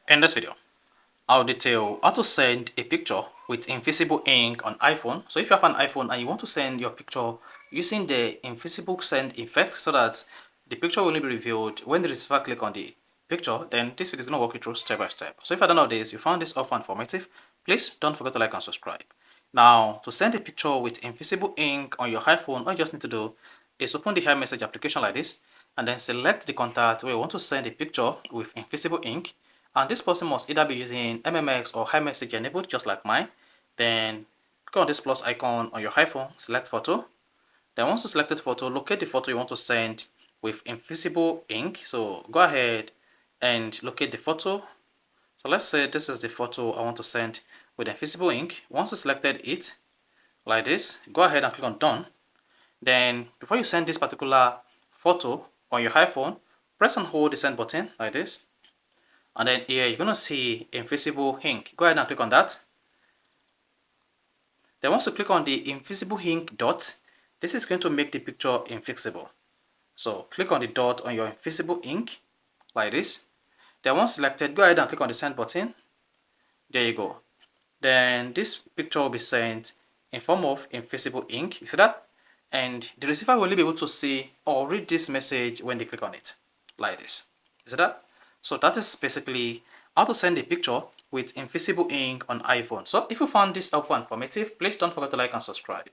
In this video, I'll detail how to send a picture with invisible ink on iPhone. So if you have an iPhone and you want to send your picture using the invisible send effect so that the picture will only be revealed when the receiver click on the picture, then this video is going to walk you through step by step. So if you don't know this, you found this helpful and informative, please don't forget to like and subscribe. Now, to send a picture with invisible ink on your iPhone, all you just need to do is open the iMessage application like this and then select the contact where you want to send a picture with invisible ink. And this person must either be using MMX or iMessage enabled, just like mine. Then click on this plus icon on your iPhone, select photo. Then once you selected photo, locate the photo you want to send with invisible ink. So go ahead and locate the photo. So let's say this is the photo I want to send with invisible ink. Once you selected it, like this, go ahead and click on done. Then before you send this particular photo on your iPhone, press and hold the send button like this. And then here you're going to see invisible ink. Go ahead and click on that. Then once you click on the invisible ink dot, this is going to make the picture invisible. So click on the dot on your invisible ink like this. Then once selected, go ahead and click on the send button. There you go. Then this picture will be sent in form of invisible ink. You see that? And the receiver will only be able to see or read this message when they click on it like this. You see that? So that is basically how to send a picture with invisible ink on iPhone. So if you found this helpful and informative, please don't forget to like and subscribe.